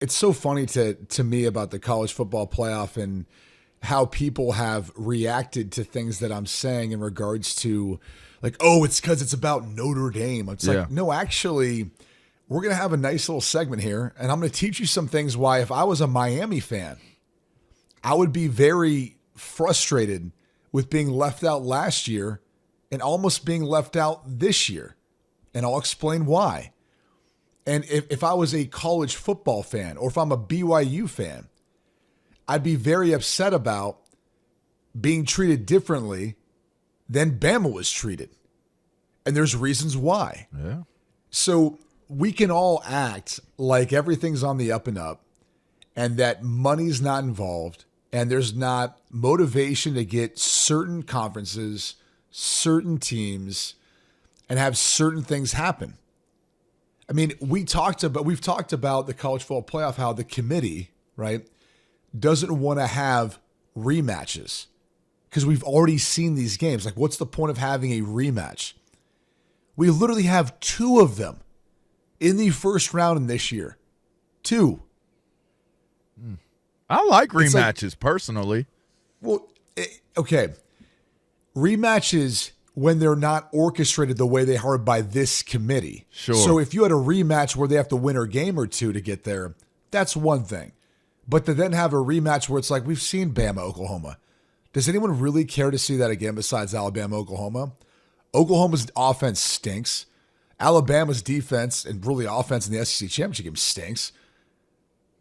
it's so funny to me about the college football playoff and how people have reacted to things that I'm saying in regards to like, oh, it's because it's about Notre Dame. It's like, no, actually, we're going to have a nice little segment here, and I'm going to teach you some things why if I was a Miami fan, I would be very frustrated with being left out last year and almost being left out this year. And I'll explain why. And if I was a college football fan or if I'm a BYU fan, I'd be very upset about being treated differently than Bama was treated. And there's reasons why. Yeah. So we can all act like everything's on the up and up and that money's not involved and there's not motivation to get certain conferences, certain teams, and have certain things happen. I mean, we've talked about the college football playoff, how the committee, right, doesn't want to have rematches because we've already seen these games. Like, what's the point of having a rematch? We literally have 2 of them in the first round in this year. 2. I like rematches personally. Well, okay. Rematches when they're not orchestrated the way they are by this committee. Sure. So if you had a rematch where they have to win a game or 2 to get there, that's one thing. But to then have a rematch where it's like, we've seen Bama, Oklahoma. Does anyone really care to see that again besides Alabama, Oklahoma? Oklahoma's offense stinks. Alabama's defense and really offense in the SEC championship game stinks.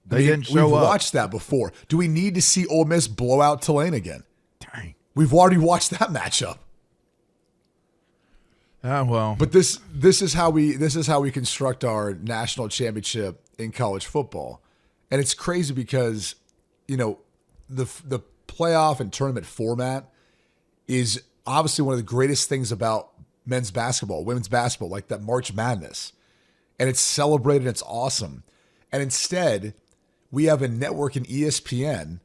They didn't show We've up. watched that before. Do we need to see Ole Miss blow out Tulane again? Dang. We've already watched that matchup. Well. But this is how we construct our national championship in college football. And it's crazy because, you know, the playoff and tournament format is obviously one of the greatest things about men's basketball, women's basketball, like that March Madness. And it's celebrated, it's awesome. And instead, we have a network in ESPN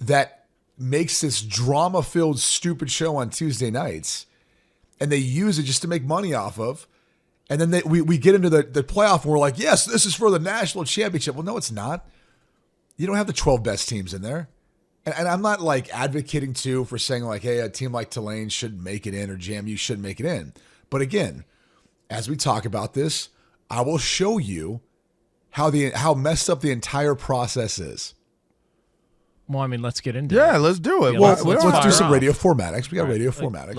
that makes this drama-filled, stupid show on Tuesday nights, and they use it just to make money off of. And then we get into the playoff, and we're like, yes, this is for the national championship. Well, no, it's not. You don't have the 12 best teams in there. And I'm not like advocating too for saying like, hey, a team like Tulane should make it in or JMU should make it in. But again, as we talk about this, I will show you how messed up the entire process is. Well, I mean, let's get into it. Yeah, let's do it. Yeah, Well, let's do some off. radio formatics. We got All right. radio formatics.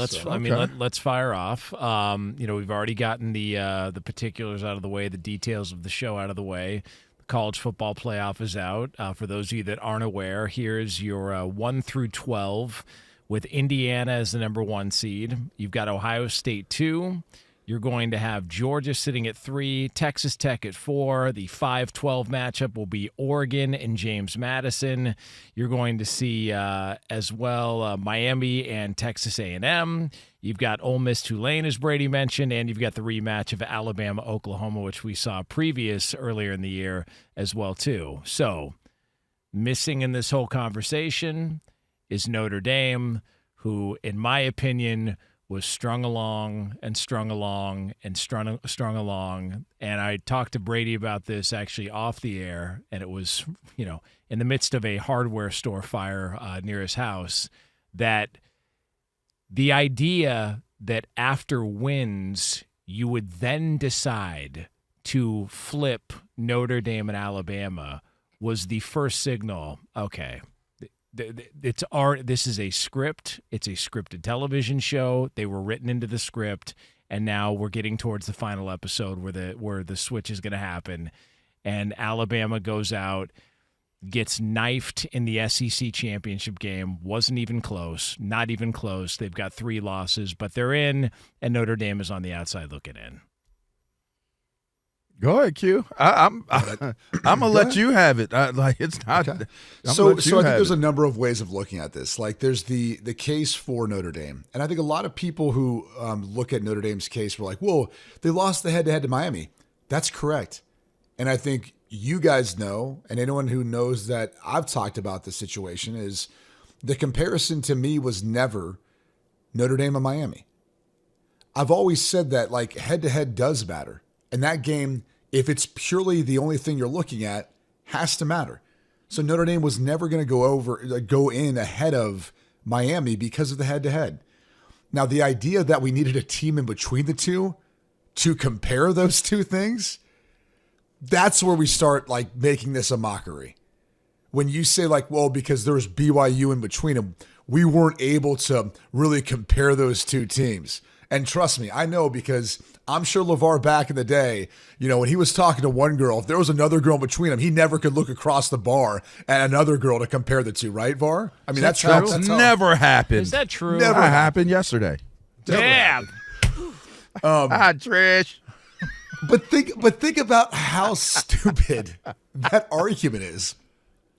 Let's fire off. We've already gotten the particulars out of the way, the details of the show out of the way. The college football playoff is out. For those of you that aren't aware, here's your 1 through 12 with Indiana as the number 1 seed. You've got Ohio State 2. You're going to have Georgia sitting at 3, Texas Tech at 4. The 5-12 matchup will be Oregon and James Madison. You're going to see as well Miami and Texas A&M. You've got Ole Miss Tulane, as Brady mentioned, and you've got the rematch of Alabama Oklahoma, which we saw earlier in the year as well too. So missing in this whole conversation is Notre Dame, who, in my opinion, was strung along. And I talked to Brady about this actually off the air, and it was, in the midst of a hardware store fire near his house, that the idea that after wins, you would then decide to flip Notre Dame and Alabama was the first signal. Okay. This is a script. It's a scripted television show. They were written into the script, and now we're getting towards the final episode where the switch is going to happen, and Alabama goes out, gets knifed in the SEC championship game. Wasn't even close. Not even close. They've got 3 losses, but they're in, and Notre Dame is on the outside looking in. Go ahead, Q. I'm gonna let you have it. It's not. Okay. So I think there's a number of ways of looking at this. Like there's the case for Notre Dame, and I think a lot of people who look at Notre Dame's case were like, "Well, they lost the head-to-head to Miami." That's correct, and I think you guys know, and anyone who knows that I've talked about this situation is the comparison to me was never Notre Dame and Miami. I've always said that like head-to-head does matter. And that game, if it's purely the only thing you're looking at, Has to matter. So Notre Dame was never going to go in ahead of Miami because of the head-to-head. Now, the idea that we needed a team in between the two to compare those two things, that's where we start like making this a mockery. When you say like, well, because there was BYU in between them, we weren't able to really compare those two teams. And trust me, I know, because I'm sure LaVar back in the day, when he was talking to one girl, if there was another girl between them, he never could look across the bar at another girl to compare the two, right, VAR? I mean, that's never happened. Is that true? Never happened yesterday. Damn. Trish. But think about how stupid that argument is.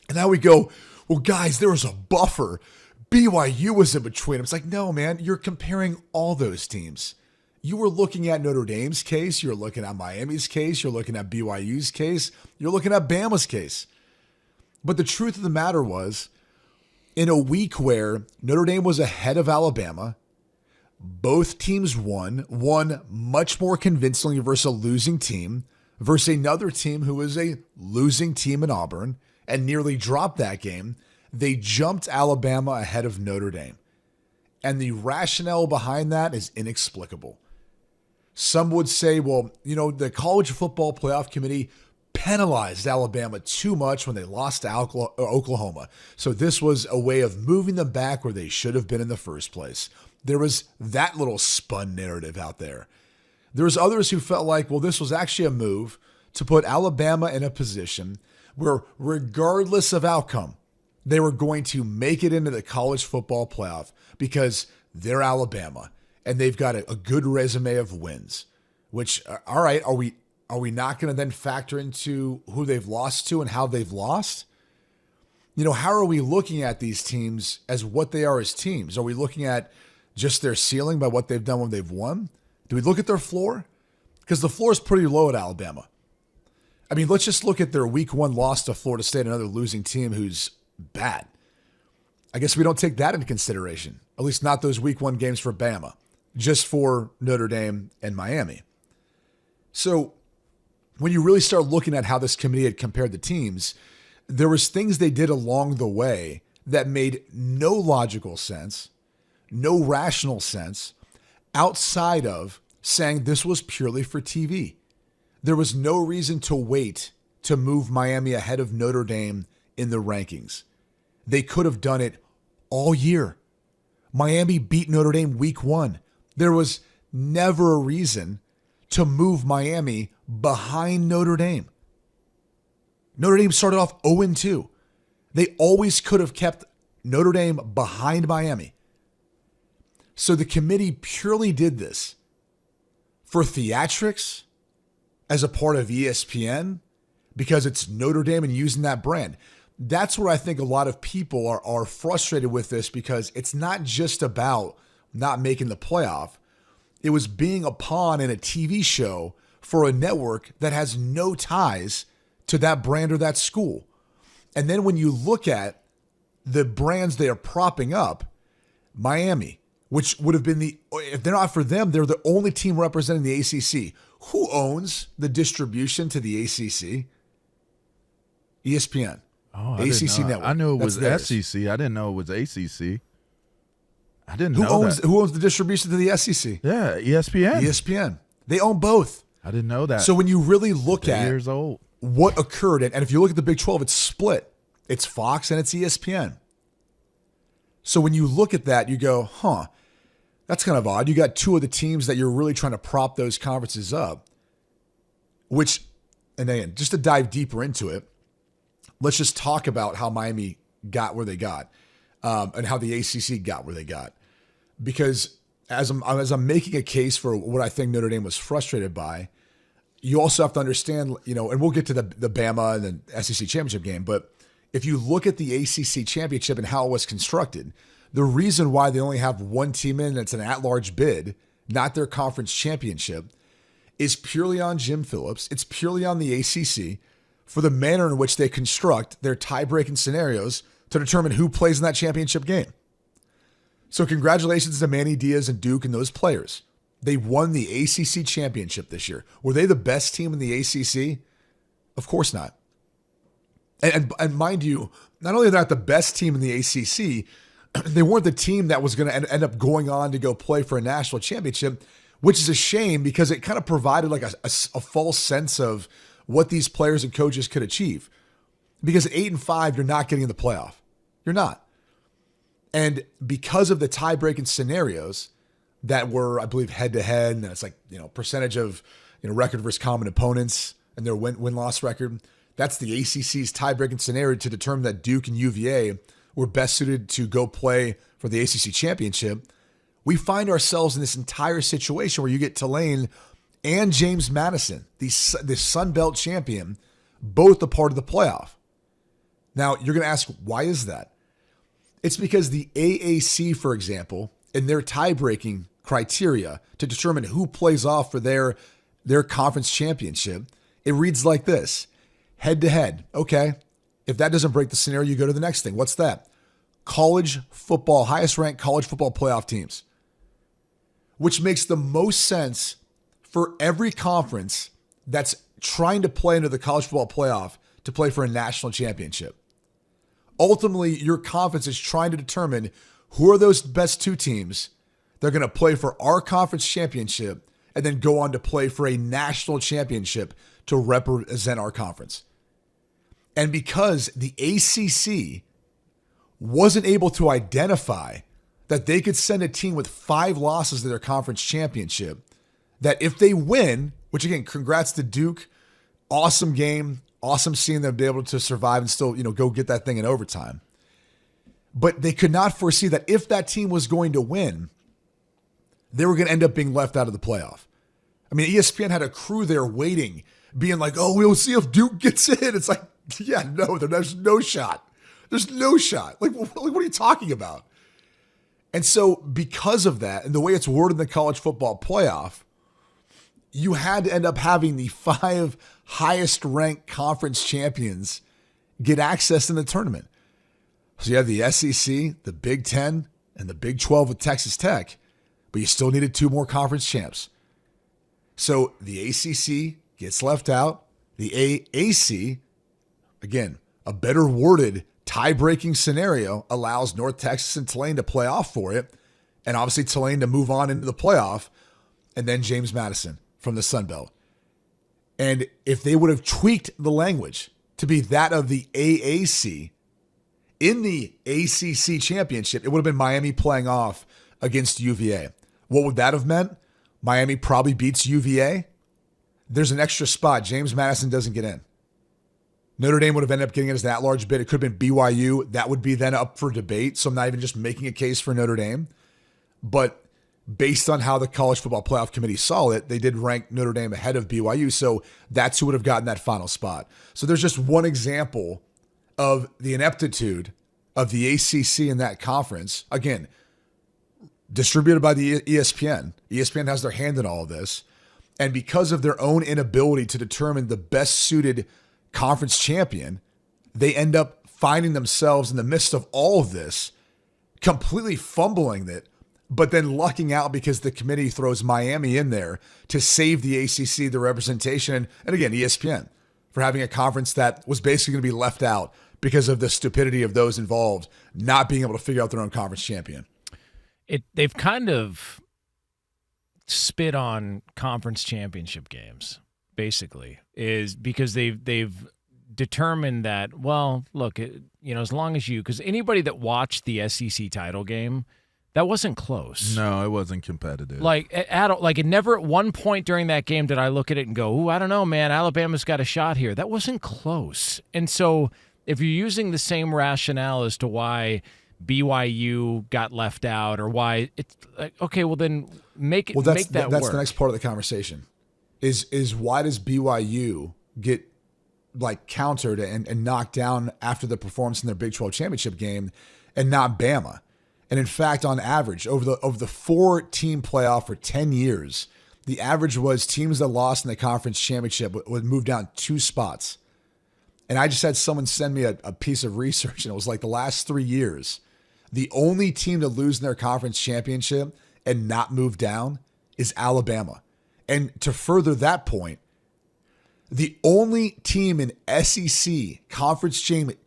And now we go, well, guys, there was a buffer. BYU was in between them. It's like, no, man, you're comparing all those teams. You were looking at Notre Dame's case. You're looking at Miami's case. You're looking at BYU's case. You're looking at Bama's case. But the truth of the matter was, in a week where Notre Dame was ahead of Alabama, both teams won much more convincingly versus a losing team, versus another team who was a losing team in Auburn and nearly dropped that game. They jumped Alabama ahead of Notre Dame. And the rationale behind that is inexplicable. Some would say, well, the College Football Playoff Committee penalized Alabama too much when they lost to Oklahoma. So this was a way of moving them back where they should have been in the first place. There was that little spun narrative out there. There was others who felt like, well, this was actually a move to put Alabama in a position where, regardless of outcome, they were going to make it into the college football playoff because they're Alabama and they've got a good resume of wins. Which, all right, are we not going to then factor into who they've lost to and how they've lost? How are we looking at these teams as what they are as teams? Are we looking at just their ceiling by what they've done when they've won? Do we look at their floor? Because the floor is pretty low at Alabama. I mean, let's just look at their week 1 loss to Florida State, another losing team who's bad. I guess we don't take that into consideration, at least not those week 1 games for Bama, just for Notre Dame and Miami. So when you really start looking at how this committee had compared the teams, there was things they did along the way that made no logical sense, no rational sense, outside of saying this was purely for TV. There was no reason to wait to move Miami ahead of Notre Dame in the rankings. They could have done it all year. Miami beat Notre Dame week 1. There was never a reason to move Miami behind Notre Dame. Notre Dame started off 0-2. They always could have kept Notre Dame behind Miami. So the committee purely did this for theatrics as a part of ESPN because it's Notre Dame and using that brand. That's where I think a lot of people are frustrated with this, because it's not just about not making the playoff. It was being a pawn in a TV show for a network that has no ties to that brand or that school. And then when you look at the brands they are propping up, Miami, which would have been if they're not for them, they're the only team representing the ACC. Who owns the distribution to the ACC? ESPN. Oh, ACC Network. I knew it was theirs. SEC. I didn't know it was ACC. I didn't know that. Who owns the distribution to the SEC? Yeah, ESPN. ESPN. They own both. I didn't know that. So when you really look at years old. What occurred, and if you look at the Big 12, it's split. It's Fox and it's ESPN. So when you look at that, you go, that's kind of odd. You got two of the teams that you're really trying to prop those conferences up, which, and again, just to dive deeper into it, let's just talk about how Miami got where they got, and how the ACC got where they got. Because as I'm making a case for what I think Notre Dame was frustrated by, you also have to understand, and we'll get to the Bama and the SEC championship game, but if you look at the ACC championship and how it was constructed, the reason why they only have one team in, it's an at-large bid, not their conference championship, is purely on Jim Phillips. It's purely on the ACC for the manner in which they construct their tie-breaking scenarios to determine who plays in that championship game. So congratulations to Manny Diaz and Duke and those players. They won the ACC championship this year. Were they the best team in the ACC? Of course not. And mind you, not only are they not the best team in the ACC, they weren't the team that was going to end up going on to go play for a national championship, which is a shame because it kind of provided like a false sense of what these players and coaches could achieve. Because at 8-5, you're not getting in the playoff. You're not. And because of the tie-breaking scenarios that were, I believe, head-to-head, and it's like, percentage of record versus common opponents and their win-loss record, that's the ACC's tie-breaking scenario to determine that Duke and UVA were best suited to go play for the ACC championship. We find ourselves in this entire situation where you get Tulane and James Madison, the Sun Belt champion, both a part of the playoff. Now, you're going to ask, why is that? It's because the AAC, for example, in their tie-breaking criteria to determine who plays off for their conference championship, it reads like this: head-to-head. Okay, if that doesn't break the scenario, you go to the next thing. What's that? College football, highest-ranked college football playoff teams, which makes the most sense for every conference that's trying to play into the college football playoff to play for a national championship. Ultimately, your conference is trying to determine who are those best two teams that are going to play for our conference championship and then go on to play for a national championship to represent our conference. And because the ACC wasn't able to identify that they could send a team with 5 losses to their conference championship, that if they win, which again, congrats to Duke, awesome game, awesome seeing them be able to survive and still, go get that thing in overtime. But they could not foresee that if that team was going to win, they were going to end up being left out of the playoff. I mean, ESPN had a crew there waiting, being like, oh, we'll see if Duke gets in. It's like, yeah, no, there's no shot. There's no shot. Like, what are you talking about? And so because of that, and the way it's worded in the college football playoff, you had to end up having the 5 highest ranked conference champions get access in the tournament. So you have the SEC, the Big 10, and the Big 12 with Texas Tech, but you still needed 2 more conference champs. So the ACC gets left out. The AAC, again, a better worded tie-breaking scenario, allows North Texas and Tulane to play off for it, and obviously Tulane to move on into the playoff, and then James Madison from the Sun Belt. And if they would have tweaked the language to be that of the AAC in the ACC championship, it would have been Miami playing off against UVA. What would that have meant? Miami probably beats UVA. There's an extra spot. James Madison doesn't get in. Notre Dame would have ended up getting it as an at-large bid. It could have been BYU. That would be then up for debate. So I'm not even just making a case for Notre Dame. But based on how the College Football Playoff Committee saw it, they did rank Notre Dame ahead of BYU. So that's who would have gotten that final spot. So there's just one example of the ineptitude of the ACC in that conference. Again, distributed by the ESPN. ESPN has their hand in all of this. And because of their own inability to determine the best suited conference champion, they end up finding themselves in the midst of all of this, completely fumbling it, but then lucking out because the committee throws Miami in there to save the ACC the representation. And again, ESPN for having a conference that was basically going to be left out because of the stupidity of those involved not being able to figure out their own conference champion. They've kind of spit on conference championship games, basically, is because they've determined that, well, look, as long as because anybody that watched the SEC title game, that wasn't close. No, it wasn't competitive. It never at one point during that game did I look at it and go, "Ooh, I don't know, man, Alabama's got a shot here." That wasn't close. And so if you're using the same rationale as to why BYU got left out or why it's like, okay, well then make that work. That's the next part of the conversation is why does BYU get countered and knocked down after the performance in their Big 12 championship game and not Bama? And in fact, on average, over the 4-team playoff for 10 years, the average was teams that lost in the conference championship would move down 2 spots. And I just had someone send me a piece of research, and it was like the last 3 years, the only team to lose in their conference championship and not move down is Alabama. And to further that point, The only team in SEC conference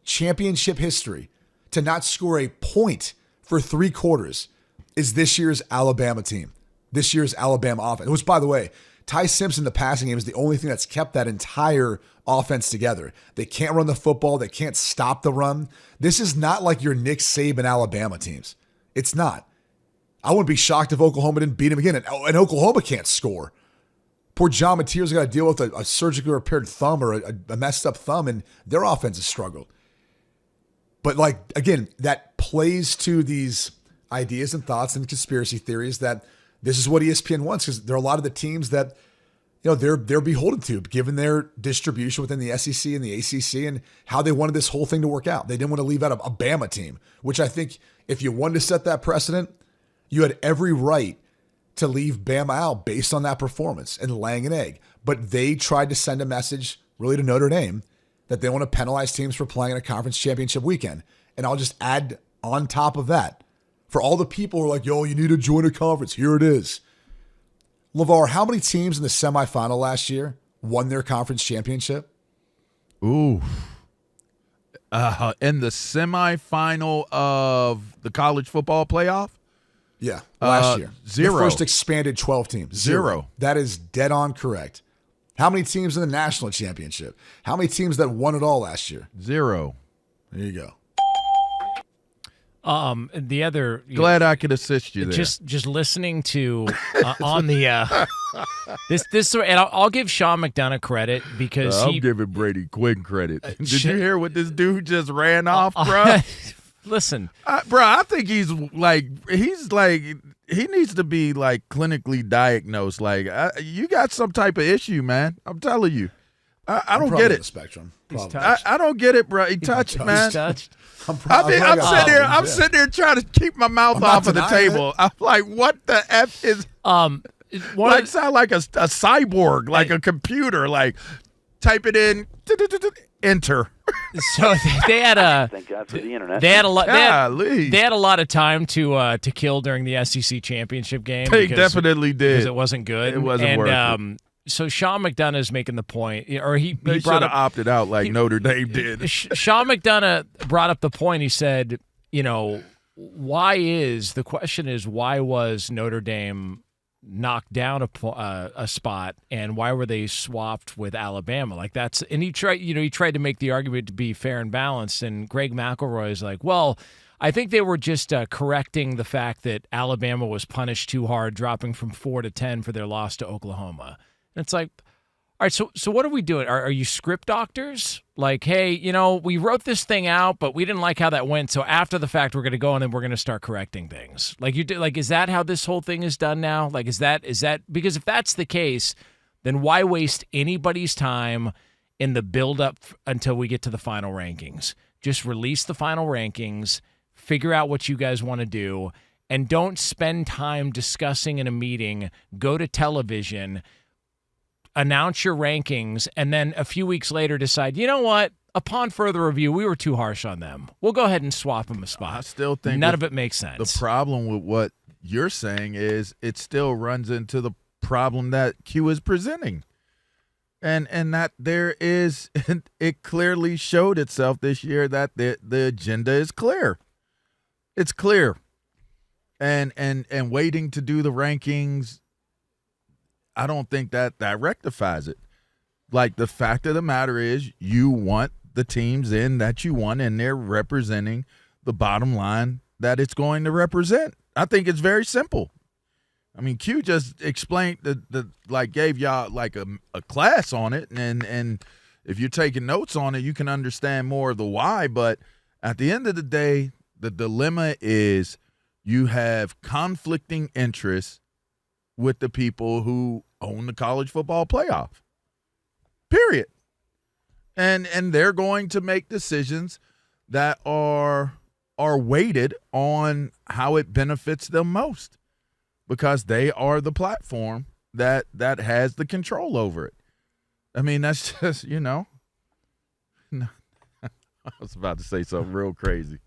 championship history to not score a point for 3 quarters is this year's Alabama team. This year's Alabama offense. Which, by the way, Ty Simpson, the passing game, is the only thing that's kept that entire offense together. They can't run the football. They can't stop the run. This is not like your Nick Saban Alabama teams. It's not. I wouldn't be shocked if Oklahoma didn't beat him again. And Oklahoma can't score. Poor John Mateer's got to deal with a surgically repaired thumb or a messed up thumb, and their offense has struggled. But, like, again, that plays to these ideas and thoughts and conspiracy theories that this is what ESPN wants, because there are a lot of the teams that, you know, they're beholden to, given their distribution within the SEC and the ACC and how they wanted this whole thing to work out. They didn't want to leave out a Bama team, which I think if you wanted to set that precedent, you had every right to leave Bama out based on that performance and laying an egg. But they tried to send a message really to Notre Dame that they want to penalize teams for playing in a conference championship weekend. And I'll just add on top of that, for all the people who are like, yo, you need to join a conference, here it is. LaVar, how many teams in the semifinal last year won their conference championship? Ooh. In the semifinal of the college football playoff? Yeah, last year. 0. The first expanded 12 teams. 0. That is dead on correct. How many teams in the national championship? How many teams that won it all last year? 0. There you go. The other glad I could assist you there. Just listening to on the this and I'll give Sean McDonough credit because I'm giving Brady Quinn credit. Did you hear what this dude just ran off, bro? Listen, bro, I think he needs to be like clinically diagnosed. Like you got some type of issue, man. I'm telling you. I don't get it. The spectrum. I don't get it, bro. He touched, man. He's touched. I'm sitting there trying to keep my mouth off of the table. I'm like, what the F is? Sound like a cyborg, like a computer. Like, type it in, enter. So they had Thank God for the internet. They had a lot. Golly. They had a lot of time to kill during the SEC championship game. They definitely did because it wasn't good. It wasn't worth it. So Sean McDonough is making the point, or he should brought have up, opted out like Notre Dame did. Sean McDonough brought up the point. He said, you know, why was Notre Dame knocked down a spot, and why were they swapped with Alabama? Like that's, and he tried to make the argument to be fair and balanced. And Greg McElroy is like, well, I think they were just correcting the fact that Alabama was punished too hard, dropping from 4 to 10 for their loss to Oklahoma. And it's like, all right, so what are we doing? Are you script doctors? Like, hey, you know, we wrote this thing out, but we didn't like how that went. So after the fact, we're going to go and then we're going to start correcting things. Like is that how this whole thing is done now? Like, is that because if that's the case, then why waste anybody's time in the build up until we get to the final rankings? Just release the final rankings, figure out what you guys want to do, and don't spend time discussing in a meeting, go to television, announce your rankings, and then a few weeks later decide, you know what? Upon further review, we were too harsh on them. We'll go ahead and swap them a spot. I still think none of it makes sense. The problem with what you're saying is it still runs into the problem that Q is presenting. And that there is, it clearly showed itself this year that the agenda is clear. It's clear. And waiting to do the rankings, I don't think that rectifies it. Like, the fact of the matter is you want the teams in that you want, and they're representing the bottom line that it's going to represent. I think it's very simple. I mean, Q just explained gave y'all like a class on it, and if you're taking notes on it, you can understand more of the why. But at the end of the day, the dilemma is you have conflicting interests with the people who own the college football playoff. Period. And they're going to make decisions that are weighted on how it benefits them most, because they are the platform that has the control over it. I mean, that's just, you know. I was about to say something real crazy.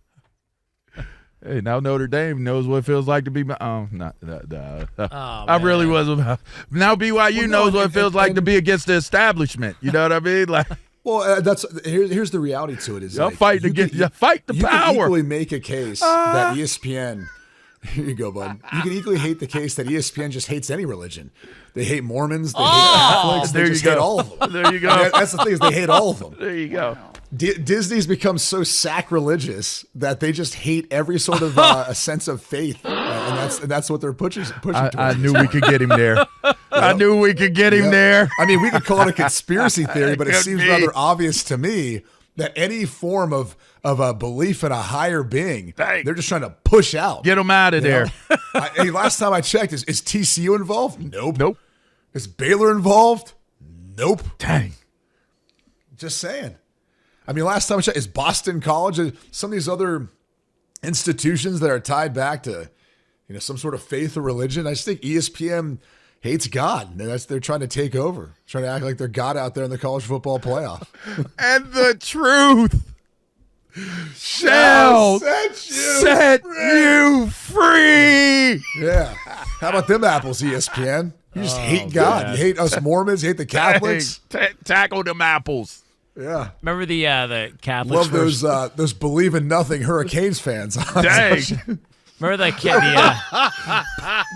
Hey, now Notre Dame knows what it feels like to be. I really man. wasn't. Now BYU knows what it feels like to be against the establishment. You know what I mean? Like, Well, here's the reality to it is y'all like, fight the you can power. equally make a case that ESPN. Here you go, bud. You can equally hate the case that ESPN just hates any religion. They hate Mormons. They hate Catholics. They just hate all of them. There you go. I mean, that's the thing is they hate all of them. There you go. Disney's become so sacrilegious that they just hate every sort of a sense of faith, and that's what they're pushing towards. I knew we could get him there. I knew we could get him there. I mean, we could call it a conspiracy theory, but it could seems be. rather obvious to me that any form of a belief in a higher being, Dang. they're just trying to push out. Get him out of You there. know? Hey, last time I checked, is TCU involved? Nope. Nope. Is Baylor involved? Nope. Dang. Just saying. I mean, last time I checked, is Boston College, some of these other institutions that are tied back to, some sort of faith or religion. I just think ESPN hates God. They're trying to take over, trying to act like they're God out there in the college football playoff. And the truth shall set you free. Yeah. How about them apples, ESPN? You just hate God. man. You hate us Mormons. You hate the Catholics. Tackle them apples. Yeah. Remember the Catholics Love versus, those believe in nothing Hurricanes fans. Dang. remember the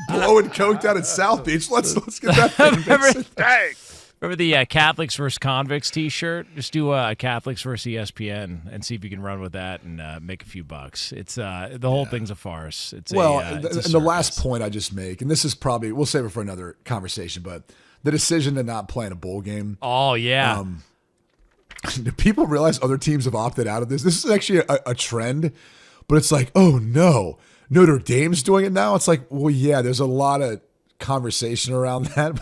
Blowing coke down at South Beach. Let's get that thing. Dang. remember the Catholics versus convicts T-shirt? Just do Catholics versus ESPN and see if you can run with that and make a few bucks. It's the whole thing's a farce. It's it's a And the circus. last point I just make, and this is probably, we'll save it for another conversation, but the decision to not play in a bowl game. Oh yeah. Do people realize other teams have opted out of this? This is actually a trend, but it's like, oh no, Notre Dame's doing it now. It's like, well, yeah, there's a lot of conversation around that.